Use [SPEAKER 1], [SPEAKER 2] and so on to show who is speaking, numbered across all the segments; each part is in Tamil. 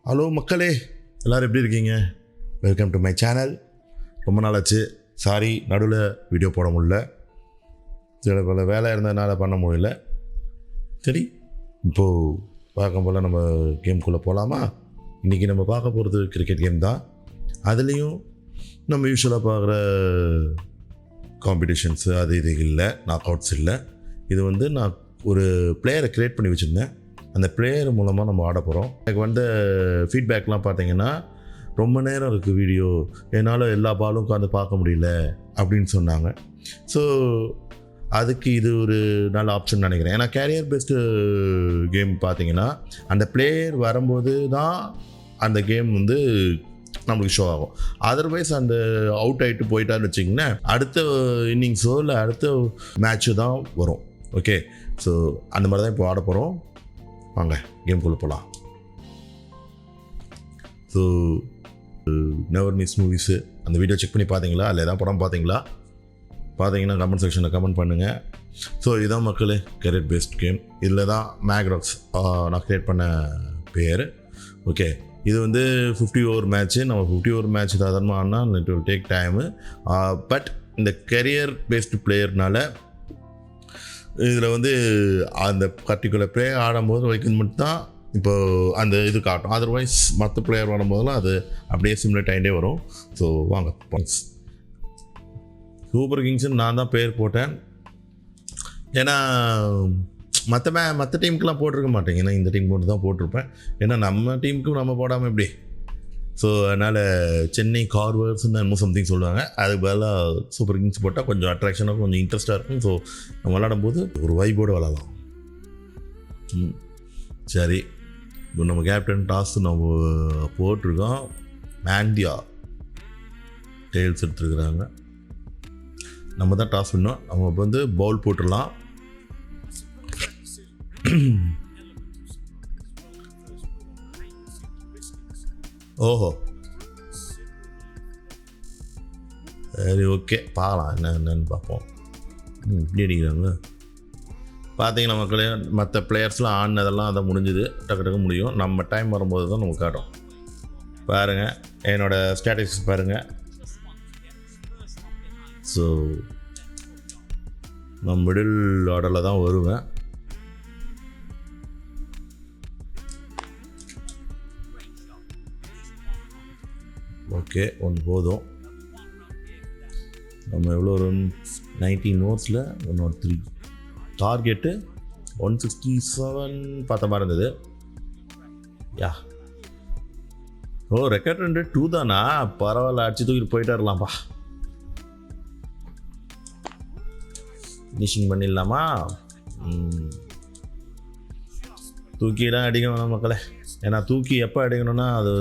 [SPEAKER 1] ஹலோ மக்களே, எல்லோரும் எப்படி இருக்கீங்க? Welcome to my channel. ரொம்ப நாள் ஆச்சு, சாரி நடுவில் வீடியோ போட முடியல, சில பல வேலை இருந்ததுனால பண்ண முடியல. சரி, இப்போது பார்க்கும் போல் நம்ம கேம்குள்ளே போகலாமா? இன்றைக்கி நம்ம பார்க்க போகிறது கிரிக்கெட் கேம் தான். அதுலேயும் நம்ம யூஸ்வலாக பார்க்குற காம்படிஷன்ஸு அது இது இல்லை, நாக் அவுட்ஸ் இல்லை. இது வந்து நான் ஒரு பிளேயரை க்ரியேட் பண்ணி வச்சுருந்தேன். அந்த பிளேயர் மூலமாக நம்ம ஆட போகிறோம். எனக்கு வந்த ஃபீட்பேக்லாம் பார்த்தீங்கன்னா, ரொம்ப நேரம் இருக்குது வீடியோ, என்னால் எல்லா பாலும் உட்காந்து பார்க்க முடியல அப்படின்னு சொன்னாங்க. ஸோ அதுக்கு இது ஒரு நல்ல ஆப்ஷன் நினைக்கிறேன். ஏன்னா கேரியர் பெஸ்ட்டு கேம் பார்த்தீங்கன்னா, அந்த பிளேயர் வரும்போது தான் அந்த கேம் வந்து நம்மளுக்கு ஷோ ஆகும். அதர்வைஸ் அந்த அவுட் ஆகிட்டு போயிட்டான்னு வச்சிங்கன்னா, அடுத்த இன்னிங்ஸோ இல்லை அடுத்த மேட்ச்சு தான் வரும். ஓகே, ஸோ அந்த மாதிரி தான் இப்போ ஆட போகிறோம். வாங்க கேம்குள்ளே போகலாம். ஸோ நெவர் மிஸ் மூவிஸு அந்த வீடியோ செக் பண்ணி பார்த்தீங்களா? இல்லை எதாவது படம் பார்த்தீங்கன்னா கமெண்ட் செக்ஷனில் கமெண்ட் பண்ணுங்கள். ஸோ இதுதான் மக்களே கேரியர் பேஸ்ட் கேம். இதில் தான் மேக்ராக்ஸ் நான் க்ரியேட் பண்ண பேர். ஓகே, இது வந்து 50 ஓவர் மேட்ச்சு. நம்ம 50 ஓவர் மேட்ச் சாதாரணமாக ஆனால் it will take time. But இந்த கெரியர் பேஸ்டு பிளேயர்னால இதில் வந்து அந்த பர்டிகுலர் பிளேயர் ஆடும்போது வைக்கிறது மட்டும்தான் இப்போது அந்த இது காட்டும். அதர்வைஸ் மற்ற பிளேயர் வரும்போதெல்லாம் அது அப்படியே சிமுலேட் ஆகிட்டே வரும். ஸோ வாங்க, சூப்பர் கிங்ஸ்ன்னு நான் தான் பேர் போட்டேன். ஏன்னா மற்ற டீமுக்கெலாம் போட்டிருக்க மாட்டேங்க. ஏன்னா இந்த டீம் போட்டு தான் போட்டிருப்பேன். ஏன்னா நம்ம டீமுக்கும் நம்ம போடாமல் எப்படி. ஸோ அதனால் சென்னை கார்வர்ஸ்ன்னு என்னமோ சம்திங் சொல்லுவாங்க. அதுக்கு பதிலாக சூப்பர் கிங்ஸ் போட்டால் கொஞ்சம் அட்ராக்ஷனாக கொஞ்சம் இன்ட்ரெஸ்ட்டாக இருக்கும். ஸோ நம்ம விளாடும்போது ஒரு வைபோடு விளாடலாம். சரி, இப்போ நம்ம கேப்டன் டாஸ் நம்ம போட்டிருக்கோம். மேண்டியா டெயில்ஸ் எடுத்துருக்குறாங்க. நம்ம தான் டாஸ் பண்ணோம். நம்ம இப்போ வந்து பவுல் போட்டுடலாம். ஓஹோ, சரி, ஓகே, பார்க்கலாம் என்னன்னு பார்ப்போம். இப்படி அடிக்கிறாங்க பார்த்தீங்கன்னா மக்களே. மற்ற பிளேயர்ஸ்லாம் ஆடினதெல்லாம் அதை முடிஞ்சுது, டக்கு முடியும். நம்ம டைம் வரும்போது தான் நமக்கு காட்டும். பாருங்கள் என்னோடய ஸ்டாட்டிஸ்டிக்ஸ் பாருங்கள். ஸோ நான் மிடில் ஆர்டரில் தான் வருவேன். ஓகே, ஒன்று போதும். நம்ம எவ்வளோ ரன் 19 ஓவர்ஸில் 103. டார்கெட்டு 167 பார்த்த மாதிரி இருந்தது. யா, ஓ ரெக்கார்ட் ரன் ரேட் 2 தானா? பரவாயில்ல, அடிச்சு தூக்கிட்டு போயிட்டு வரலாம்ப்பா. ஃபினிஷிங் பண்ணிடலாமா? தூக்கிலாம் அடிக்கணும் மக்களே. ஏன்னா தூக்கி எப்போ அடிக்கணும்னா அது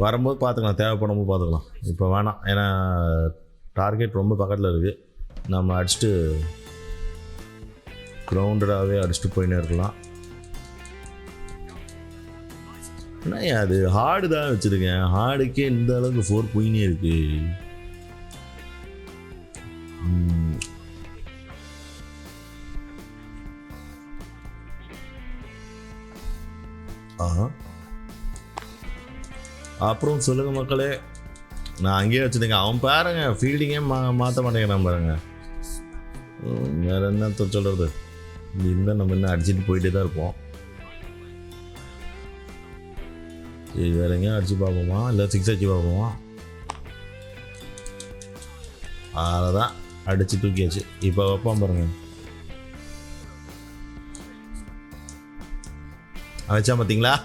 [SPEAKER 1] வரும்போது பார்த்துக்கலாம், தேவைப்படும் போது பார்த்துக்கலாம். இப்போ வேணாம், ஏன்னா டார்கெட் ரொம்ப பக்கத்தில் இருக்குது. நம்ம அடிச்சுட்டு கிரவுண்டடாகவே அடிச்சுட்டு போயின்னே இருக்கலாம். ஆனால் அது ஹார்டு தான் வச்சுருக்கேன். ஹார்டுக்கே இந்த அளவுக்கு 4 போயின்னே இருக்குது. அப்புறம் சொல்லுங்கள் மக்களே, நான் அங்கேயே வச்சுருக்கேன். அவன் பாருங்க ஃபீல்டிங்கே மாற்ற மாட்டேங்கிறான் பாருங்க. வேறு என்ன சொல்கிறது, இருந்தால் நம்ம என்ன அடிச்சுட்டு போயிட்டே தான் இருப்போம். சரி, வேறு எங்கேயும் அடிச்சு பார்ப்போமா, இல்லை 6 அடிச்சு பார்ப்போமா? அதான் அடித்து தூக்கியாச்சு. இப்போ வைப்பான் பாருங்க. வச்சா பார்த்தீங்களா?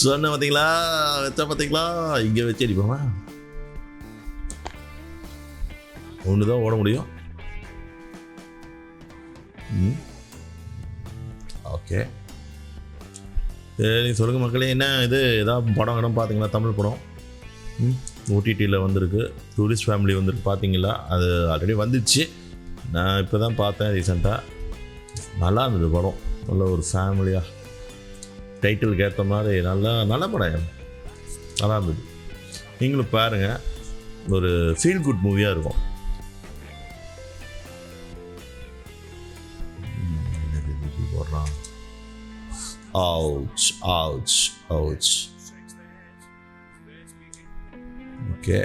[SPEAKER 1] சொன்ன பார்த்தீங்களா? வச்சா பார்த்தீங்களா? இங்கே வச்சு அடிப்போமா? ஒன்று தான் ஓட முடியும். ஓகே, சரி, சொல்லுங்கள் மக்களே. என்ன இது ஏதாவது படம் பார்த்தீங்களா? தமிழ் படம் ஓடிடியில் வந்திருக்கு. டூரிஸ்ட் ஃபேமிலி வந்திருக்கு, பார்த்தீங்களா? அது ஆல்ரெடி வந்துடுச்சு. நான் இப்போ தான் பார்த்தேன் ரீசெண்டாக. நல்லா இருந்தது படம். நல்ல ஒரு ஃபேமிலியாக, டைட்டிலுக்கு ஏற்ற மாதிரி நல்ல படம், நல்லா இருந்தது. நீங்களும் பாருங்கள், ஒரு ஃபீல் குட் மூவியாக இருக்கும். போடுறான் அவுச் அவுச் அவுச். ஓகே,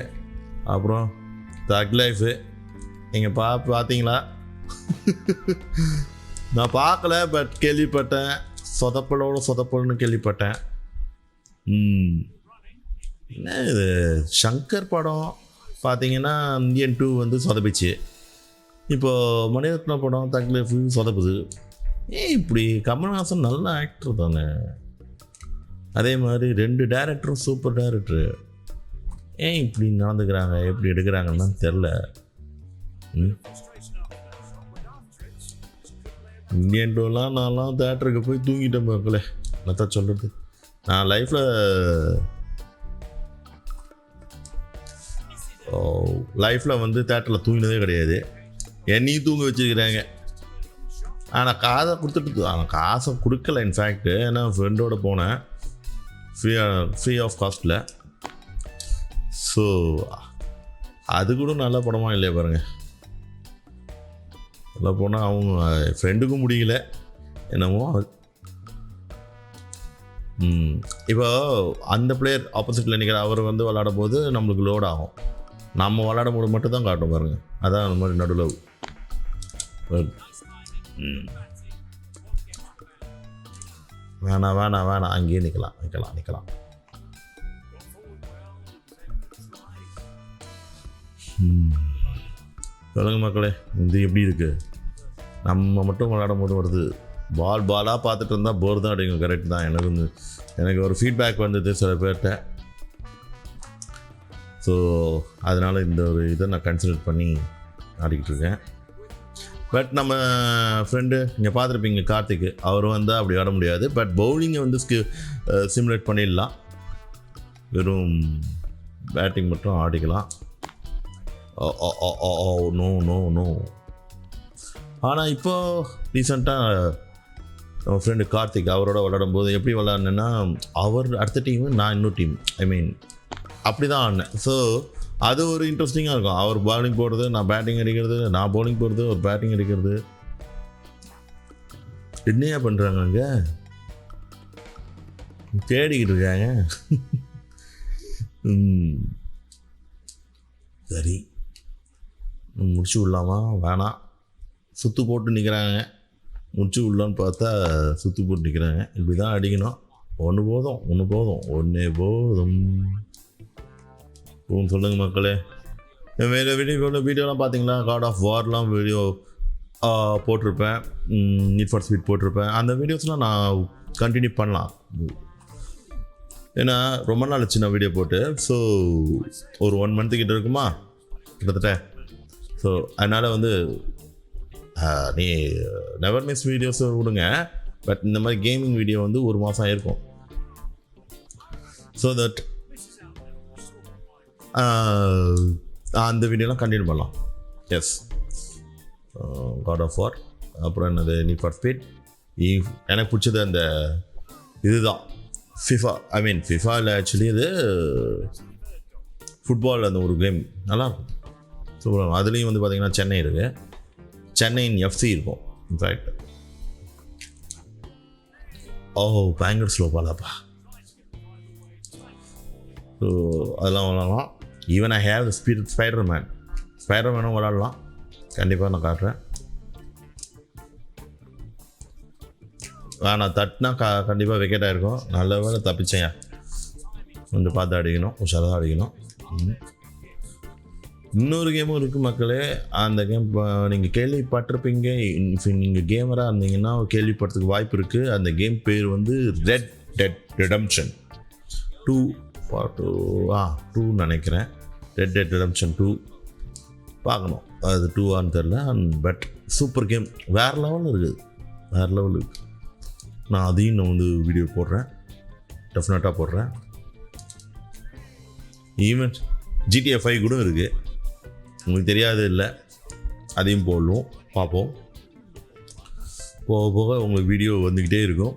[SPEAKER 1] அப்புறம் தக் லைஃபு நீங்கள் பார்த்தீங்களா? நான் பார்க்கல, பட் கேள்விப்பட்டேன். சொதப்பல்னு கேள்விப்பட்டேன். என்ன இது ஷங்கர் படம் பார்த்தீங்கன்னா இந்தியன் 2 வந்து சொதப்பிச்சு. இப்போது மணிரத்னம் படம் தக் லைஃபு சொதப்புது. இப்படி கமல்ஹாசன் நல்ல ஆக்டர் தானே. அதே மாதிரி 2 டேரக்டரும் சூப்பர் டேரக்டரு. இப்படி நடந்துக்கிறாங்க, எப்படி எடுக்கிறாங்கன்னு தெரில. இந்தியன் 2லாம் நான்லாம் தேட்டருக்கு போய் தூங்கிட்டேன் மக்களே. என்னத்தான் சொல்கிறது, நான் லைஃப்பில் வந்து தேட்டரில் தூங்கினதே கிடையாது. என்னையும் தூங்க வச்சுருக்கிறாங்க. ஆனால் காசை கொடுக்கல. இன்ஃபேக்ட் ஏன்னா ஃப்ரெண்டோடு போனேன் ஃப்ரீ ஆஃப் காஸ்ட்டில். ஸோ அது கூட நல்ல படமாக இல்லையா பாருங்கள். நல்லா போனால் அவங்க ஃப்ரெண்டுக்கும் முடியல என்னமோ. இப்போ அந்த பிளேயர் ஆப்போசிட்டில் நிற்கிற அவர் வந்து விளாடும் போது நம்மளுக்கு லோட் ஆகும். நம்ம விளாடும் போது மட்டும் தான் காட்டும் பாருங்கள். அதான் அந்த மாதிரி நடுவில். வேணாம் அங்கேயே நிற்கலாம். சொல்லுங்க மக்களே, இது எப்படி இருக்குது? நம்ம மட்டும் விளையாடும் போது வருது. பாலாக பார்த்துட்டு இருந்தால் போர் தான் அடிக்கும். கரெக்ட் தான். எனக்கு ஒரு ஃபீட்பேக் வந்தது சில பேர்கிட்ட. ஸோ அதனால் இந்த ஒரு இதை நான் கன்சிடர் பண்ணி ஆடிக்கிட்டு இருக்கேன். பட் நம்ம ஃப்ரெண்டு இங்கே பார்த்துருப்பீங்க கார்த்திக், அவர் வந்தால் அப்படி ஆட முடியாது. பட் பவுலிங்கை வந்து சிமுலேட் பண்ணிடலாம். வெறும் பேட்டிங் மட்டும் ஆடிக்கலாம். நோ. ஆனால் இப்போது ரீசெண்டாக நம்ம ஃப்ரெண்டு கார்த்திக் அவரோட விளையாடும் போது எப்படி விளையாடுனேன்னா, அவர் அடுத்த டீமு, நான் இன்னொரு டீம். அப்படி தான் ஆடினேன். ஸோ அது ஒரு இன்ட்ரெஸ்டிங்காக இருக்கும். அவர் பவுலிங் போடுறது, நான் பேட்டிங் அடிக்கிறது, நான் பவுலிங் போடுறது, ஒரு பேட்டிங் அடிக்கிறது. என்னையா பண்ணுறாங்க அங்கே? தேடிக்கிட்டு இருக்காங்க. சரி, முடிச்சு விடலாமா? வேணாம். சுற்று போட்டு நிற்கிறாங்க. முடிச்சு விடலான்னு பார்த்தா சுற்று போட்டு நிற்கிறாங்க. இப்படி தான் அடிக்கணும். ஒன்று போதும். சொல்லுங்கள் மக்களே. வேறு வீடியோலாம் பார்த்தீங்களா? காட் ஆஃப் வார்லாம் வீடியோ போட்டிருப்பேன். நீட் ஃபார் ஸ்பீட் போட்டிருப்பேன். அந்த வீடியோஸ்லாம் நான் கண்டினியூ பண்ணலாம். ஏன்னா ரொம்ப நாள் சின்ன வீடியோ போட்டு. ஸோ ஒரு 1 month கிட்ட இருக்குமா கிட்டத்தட்ட. ஸோ அதனால் வந்து நீ நெவர் மிஸ் வீடியோஸ் விடுங்க. பட் இந்த மாதிரி கேமிங் வீடியோ வந்து 1 மாதம் இருக்கும். ஸோ தட் அந்த வீடியோலாம் கண்டினியூ பண்ணலாம். எஸ், காட் ஆஃப் வார். அப்புறம் என்னது, நீட் ஃபார் ஸ்பீட். எனக்கு பிடிச்சது அந்த இதுதான் ஃபிஃபா இல்லை, ஆக்சுவலி இது ஃபுட்பால். அந்த ஒரு கேம் நல்லாயிருக்கும். ஸோ அதுலேயும் வந்து பார்த்திங்கன்னா சென்னை இருக்குது. சென்னையின் எஃப்சி இருக்கும். இன்ஃபேக்ட் பயங்கர ஸ்லோ பாலாப்பா. ஸோ அதெல்லாம் விளாட்லாம். ஈவன் ஐ ஹேவ் த ஸ்பைடர்மேனும் விளாட்லாம். கண்டிப்பாக நான் காட்டுறேன். நான் தட்டினா கண்டிப்பாக விக்கெட் ஆகிருக்கும். நல்ல வேலை தப்பிச்சேன். கொஞ்சம் பார்த்து அடிக்கணும், உஷாராக அடிக்கணும். இன்னொரு கேமும் இருக்குது மக்களே. அந்த கேம் நீங்கள் கேள்விப்பட்டிருப்பீங்க. நீங்கள் கேமராக இருந்தீங்கன்னா கேள்விப்படுறதுக்கு வாய்ப்பு இருக்குது. அந்த கேம் பேர் வந்து ரெட் டெட் ரிடெம்ப்ஷன் 2 நினைக்கிறேன். ரெட் டெட் ரிடெம்ப்ஷன் 2 பார்க்கணும். அது 2ஆன்னு தெரில. But super game. வேறு லெவலில் இருக்குது. நான் அதையும் வந்து வீடியோ போடுறேன். டெஃபினட்டாக போடுறேன். ஈவன் GTA 5 கூட இருக்குது. உங்களுக்கு தெரியாது இல்லை, அதையும் போடணும். பார்ப்போம். போக உங்களுக்கு வீடியோ வந்துக்கிட்டே இருக்கும்.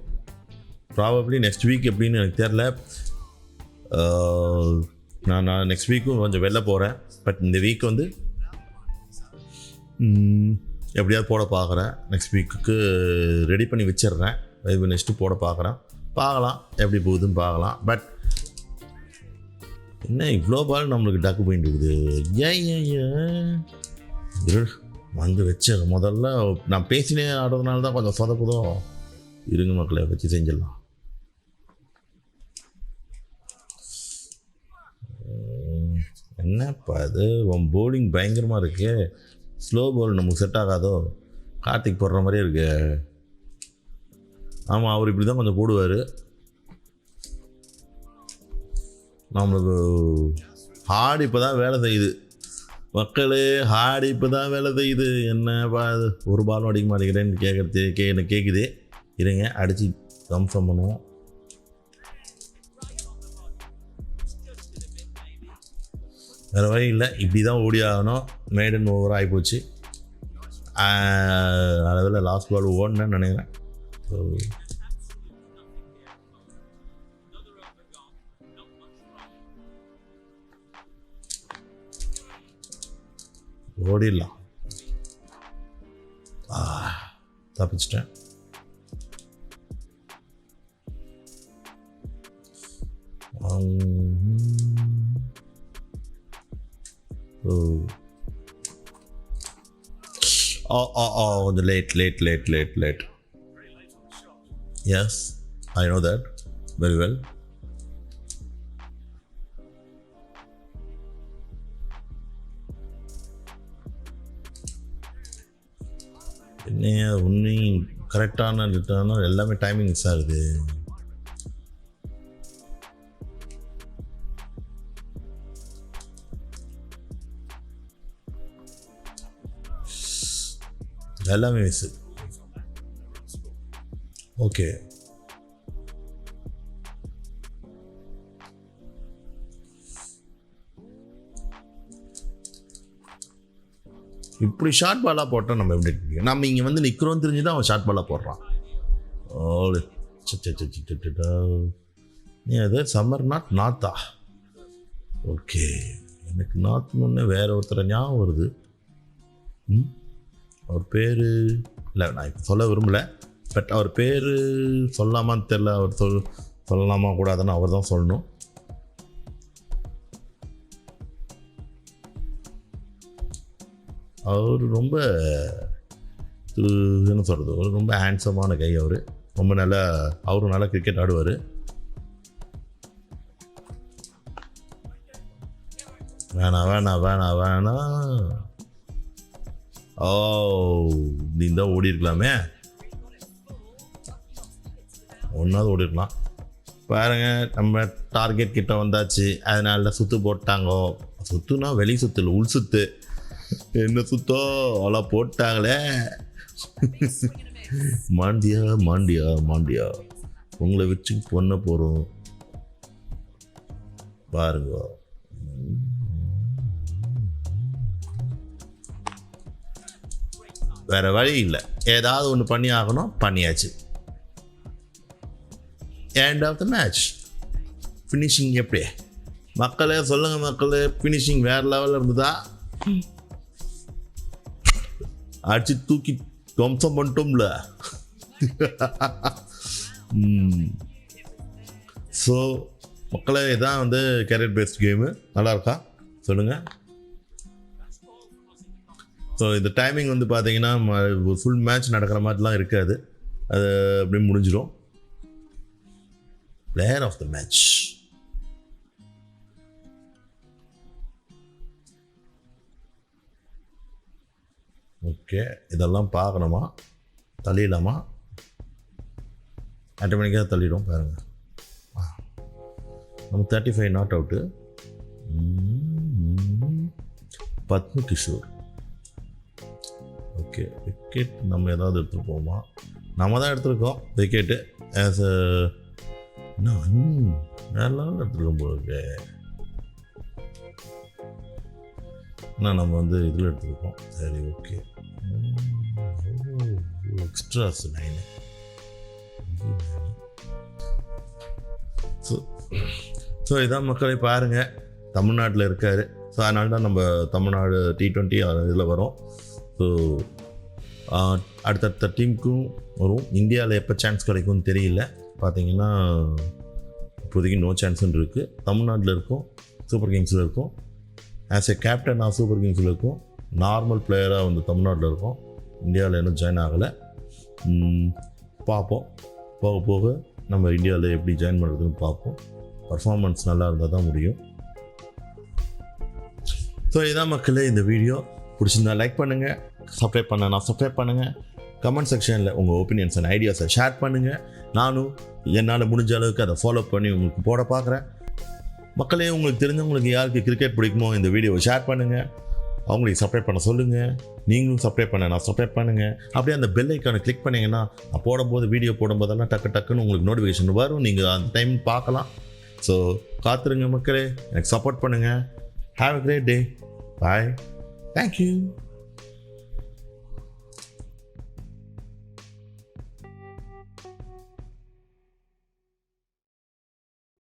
[SPEAKER 1] ப்ராபப்ளி நெக்ஸ்ட் வீக் எப்படின்னு எனக்கு தெரில. நான் நெக்ஸ்ட் வீக்கும் கொஞ்சம் வெளில போகிறேன். பட் இந்த வீக் வந்து எப்படியாவது போட பார்க்குறேன். நெக்ஸ்ட் வீக்குக்கு ரெடி பண்ணி வச்சிடுறேன். இது நெக்ஸ்ட்டு போட பார்க்கலாம் எப்படி போகுதுன்னு பார்க்கலாம். பட் என்ன இவ்வளோ பால் நம்மளுக்கு டக்கு போயிட்டு இருக்குது. ஏன் வந்து வச்ச முதல்ல நான் பேசினே ஆடுறதுனால தான் கொஞ்சம் சொதப்புதோ. இருங்க மக்களை வச்சு செஞ்சிடலாம். என்னப்பா அது போலிங் பயங்கரமாக இருக்கு. ஸ்லோ பால் நமக்கு செட் ஆகாதோ. கார்த்திக் போடுற மாதிரியே இருக்கு. ஆமாம், அவர் இப்படி தான் கொஞ்சம் போடுவார். நம்மளுக்கு ஹார்டு இப்போ தான் வேலை செய்யுது மக்களே. ஹார்டு இப்போ தான் வேலை செய்யுது. என்னப்பா அது ஒரு பாலும் அடிக்க மாட்டேங்கிறேன்னு எனக்கு கேட்குது. இருங்க அடித்து கம்ஃபர்ம் பண்ணுவோம். வேறு வழி இல்லை, இப்படி தான் ஓடி ஆகணும். மேடன் ஓவர் ஆகிப்போச்சு. அதில் லாஸ்ட் பால் ஓடினேன்னு நினைக்கிறேன். ஸோ ஓடிடலாம். தப்பிச்சிட்டேன். கொஞ்சம் late. Yes, I know that very well. என்ன உண்மையும் கரெக்டான ரிட்டர்னும் எல்லாமே டைமிங் மிஸ் ஆகுது. எல்லாமே மிஸ். ஓகே, இப்படி ஷார்ட் பாலாக போட்டால் நம்ம எப்படி இருக்கு? நம்ம இங்கே வந்து நிற்கிறோன்னு தெரிஞ்சு தான் அவன் ஷார்ட் பாலாக போடுறான். நீ அது சம்மர் நாத்தா. ஓகே, எனக்கு நாத்துன்னு வேற ஒருத்தர் ஞாபகம் வருது. அவர் பேர் இல்லை, நான் இப்போ சொல்ல விரும்பலை. பட் அவர் பேர் சொல்லாமான்னு தெரில. அவர் சொல்லலாமா கூடாதுன்னு அவர் தான் சொல்லணும். அவர் ரொம்ப என்ன சொல்கிறது, ஒரு ரொம்ப ஹேண்ட்ஸமான கை. அவர் ரொம்ப நல்லா, அவரும் நல்லா கிரிக்கெட் ஆடுவார். வேணாம். ஓ, நீ தான் ஓடி இருக்கலாமே. ஒன்றாவது ஓடி இருக்கலாம். பாருங்க, நம்ம டார்கெட் கிட்ட வந்தாச்சு. அதனால சுற்று போட்டாங்கோ. சுற்றுனா வெளி சுற்று இல்லை, உள் சுற்று. என்ன சுத்தோ அவ்வளோ போட்டாங்களே. மாண்டியா உங்களை வச்சு பொண்ண போகிறோம் பாருங்க. வேற வழி இல்லை, ஏதாவது ஒன்று பண்ணி ஆகணும். பண்ணியாச்சு. End of the match. Finishing எப்படி மக்களே சொல்லுங்கள் மக்களே. ஃபினிஷிங் வேறு லெவலில் இருந்ததா? அடிச்சு தூக்கி துவம்சம் பண்ணிட்டோம்ல. ஸோ மக்களே, இதான் வந்து கேரியர் பேஸ்ட் கேமு. நல்லா இருக்கா சொல்லுங்கள். ஸோ இந்த டைமிங் வந்து பார்த்தீங்கன்னா ஃபுல் மேட்ச் நடக்கிற மாதிரிலாம் இருக்காது. அது அப்படியே முடிஞ்சிடும். Player of the match. Okay, இதெல்லாம் பார்க்கணுமா? தள்ளிடலாமா? ஆட்டோமேட்டிக்காக தள்ளிடும். பாருங்கள், நம்ம 35 not out. Padma Kishore. Okay, wicket நம்ம ஏதாவது எடுத்துகிட்டு போவோமா? நம்ம தான் எடுத்துருக்கோம் விக்கெட்டு. ஆஸ் வேறெல்லாம் எடுத்துருக்கோம் போல. ஆனால் நம்ம வந்து இதில் எடுத்துருக்கோம். சரி, ஓகே. எக்ஸ்ட்ராஸ் 9. ஸோ இதான் மக்களை பாருங்கள். தமிழ்நாட்டில் இருக்கார். ஸோ அதனால தான் நம்ம தமிழ்நாடு T20 இதில் வரோம். ஸோ அடுத்தடுத்த டீமுக்கும் வரும். இந்தியாவில் எப்போ சான்ஸ் கிடைக்கும்னு தெரியல. பார்த்தீங்கன்னா இப்போதைக்கு நோ சான்ஸ்ன்னு இருக்குது. தமிழ்நாட்டில் இருக்கும், சூப்பர் கிங்ஸில் இருக்கும். ஆஸ் எ கேப்டனாக சூப்பர் கிங்ஸில் இருக்கும். நார்மல் பிளேயராக வந்து தமிழ்நாட்டில் இருக்கும். இந்தியாவில் இன்னும் ஜாயின் ஆகலை. பார்ப்போம், போக போக நம்ம இந்தியாவில் எப்படி ஜாயின் பண்ணுறதுன்னு பார்ப்போம். பர்ஃபார்மன்ஸ் நல்லா இருந்தால் தான் முடியும். ஸோ இதான் மக்களே இந்த வீடியோ. பிடிச்சிருந்தா லைக் பண்ணுங்கள், சப்ஸ்கிரைப் சப்ஸ்கிரைப் பண்ணுங்கள். கமெண்ட் செக்ஷனில் உங்கள் ஒப்பீனியன்ஸ் அண்ட் ஐடியாஸை ஷேர் பண்ணுங்கள். நானும் என்னால் முடிஞ்ச அளவுக்கு அதை ஃபாலோ பண்ணி உங்களுக்கு போட பார்க்குறேன். மக்களே, உங்களுக்கு தெரிஞ்சவங்களுக்கு யாருக்கு கிரிக்கெட் பிடிக்குமோ இந்த வீடியோவை ஷேர் பண்ணுங்கள். அவங்களுக்கு சப்ஸ்கிரைப் பண்ண சொல்லுங்கள். நீங்களும் சப்ஸ்கிரைப் பண்ணுங்கள். அப்படியே அந்த பெல் ஐக்கானை கிளிக் பண்ணிங்கன்னா நான் போடும்போது வீடியோ போடும்போதெல்லாம் டக்குன்னு உங்களுக்கு நோட்டிஃபிகேஷன் வரும். நீங்கள் அந்த டைம் பார்க்கலாம். ஸோ காத்துருங்க மக்களே, எனக்கு சப்போர்ட் பண்ணுங்கள். Have a great day. Bye. Thank you.